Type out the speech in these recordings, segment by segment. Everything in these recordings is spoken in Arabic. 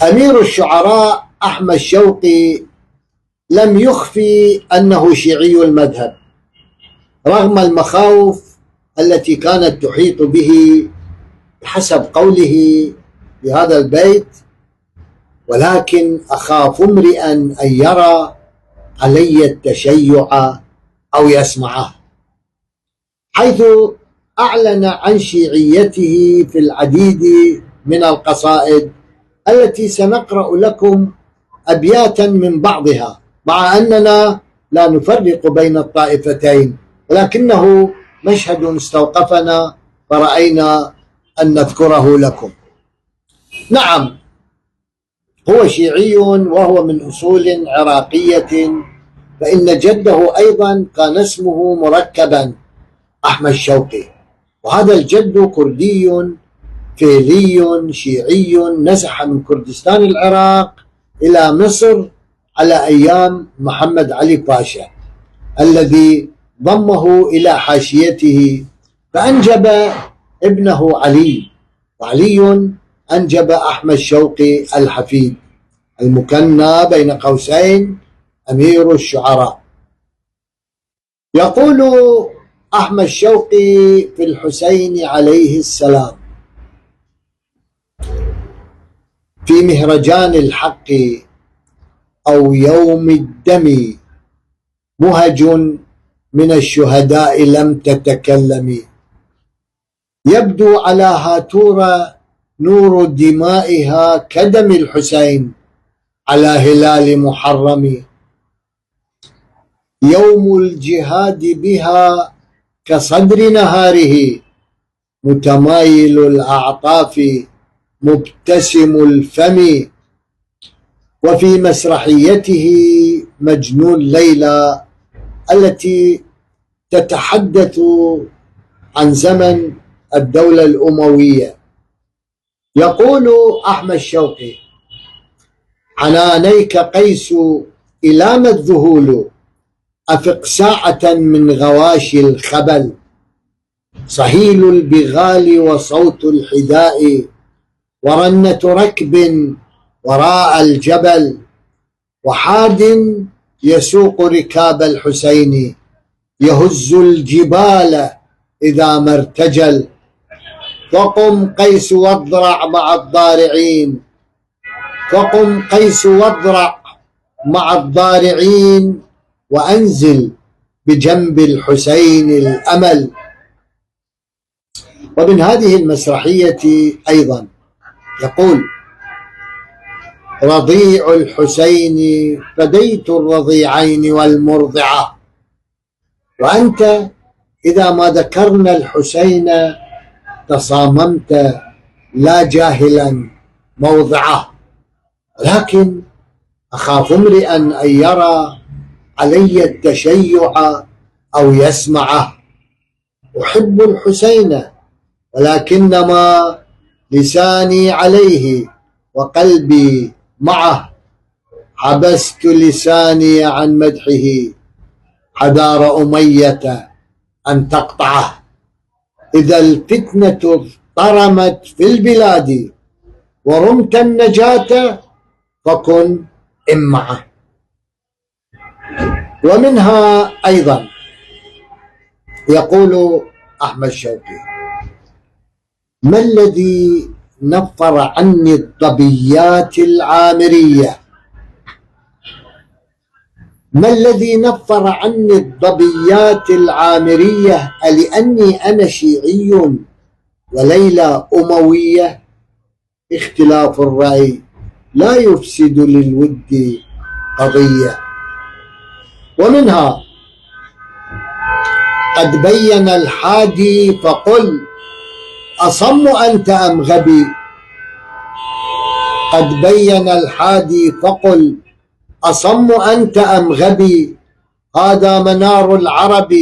أمير الشعراء أحمد شوقي لم يخفي أنه شيعي المذهب رغم المخاوف التي كانت تحيط به بحسب قوله في هذا البيت: ولكن أخاف امرئا أن يرى علي التشيع أو يسمعه، حيث أعلن عن شيعيته في العديد من القصائد التي سنقرأ لكم أبياتا من بعضها، مع أننا لا نفرق بين الطائفتين، ولكنه مشهد استوقفنا فرأينا أن نذكره لكم. نعم، هو شيعي وهو من أصول عراقية، فإن جده أيضا كان اسمه مركبا أحمد شوقي، وهذا الجد كردي فيلي شيعي نزح من كردستان العراق إلى مصر على أيام محمد علي باشا الذي ضمه إلى حاشيته، فأنجب ابنه علي، وعلي أنجب أحمد شوقي الحفيد المكنى بين قوسين أمير الشعراء. يقول أحمد شوقي في الحسين عليه السلام في مهرجان الحق أو يوم الدم: مهج من الشهداء لم تتكلم، يبدو على هاتورة نور دمائها كدم الحسين على هلال محرم، يوم الجهاد بها كصدر نهاره، متمايل الأعطاف مبتسم الفم، وفي مسرحيته مجنون ليلى التي تتحدث عن زمن الدولة الأموية. يقول أحمد شوقي: عنانيك قيس إلام الذهول، أفق ساعة من غواشي الخبل، صهيل البغال وصوت الحداء، ورنة ركب وراء الجبل، وحاد يسوق ركاب الحسين، يهز الجبال إذا ما ارتجل، فقم قيس واضرع مع الضارعين، فقم قيس واضرع مع الضارعين، وأنزل بجنب الحسين الأمل. ومن هذه المسرحية أيضا يقول: رضيع الحسين فديت الرضيعين والمرضعة، وأنت إذا ما ذكرنا الحسين تصاممت لا جاهلا موضعه، لكن أخاف امرئا أن يرى علي التشيع أو يسمعه، أحب الحسين ولكنما لساني عليه وقلبي معه، حبست لساني عن مدحه حذار أمية أن تقطعه، إذا الفتنة اضطرمت في البلاد ورمت النجاة فكن إمعه. ومنها أيضا يقول أحمد شوقي: ما الذي نفر عني الظبيات العامرية، ما الذي نفر عني الظبيات العامرية، ألأني أنا شيعي وليلى أموية، اختلاف الرأي لا يفسد للود قضية. ومنها: قد بين الحادي فقل أصم أنت أم غبي، قد بين الحادي فقل أصم أنت أم غبي، هذا منار العرب،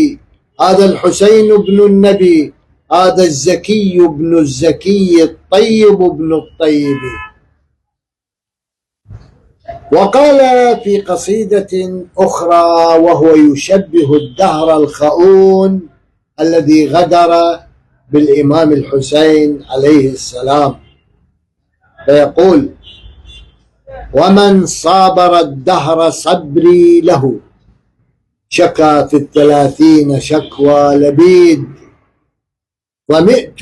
هذا الحسين بن النبي، هذا الزكي بن الزكي الطيب بن الطيب. وقال في قصيدة أخرى وهو يشبه الدهر الخؤون الذي غدر بالإمام الحسين عليه السلام: فيقول: ومن صابر الدهر صبري له، شكا في 30 شكوى لبيد، ومئت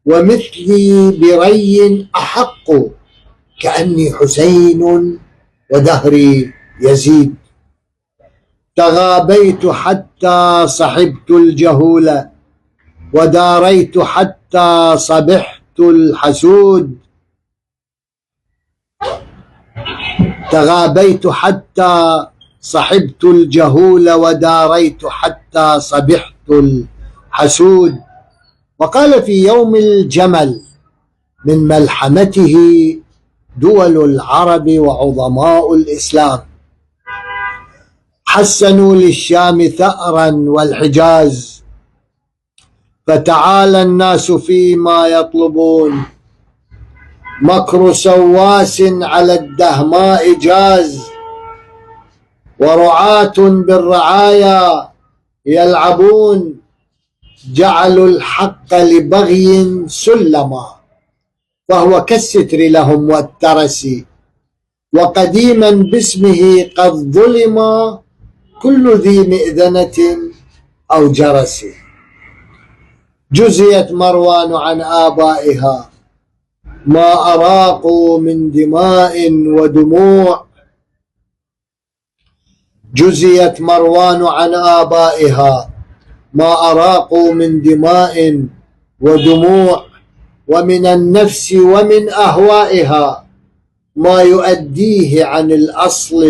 ومثلي بري أحق، كأني حسين ودهري يزيد. تغابيت حتى صحبت الجهول، وداريت حتى صبحت الحسود. تغابيت حتى صحبت الجهول، وداريت حتى صبحت الحسود. وقال في يوم الجمل من ملحمته دول العرب وعظماء الإسلام: حسنوا للشام ثأرا والحجاز، فتعالى الناس فيما يطلبون، مكر سواس على الدهماء جاز، ورعاة بالرعايا يلعبون، جعلوا الحق لبغي سلما، فهو كالستر لهم والترس، وقديما باسمه قد ظلم كل ذي مئذنة أو جرس. جزيت مروان عن آبائها ما أراقوا من دماء ودموع، جزيت مروان عن آبائها ما أراقوا من دماء ودموع، ومن النفس ومن أهوائها ما يؤديه عن الأصل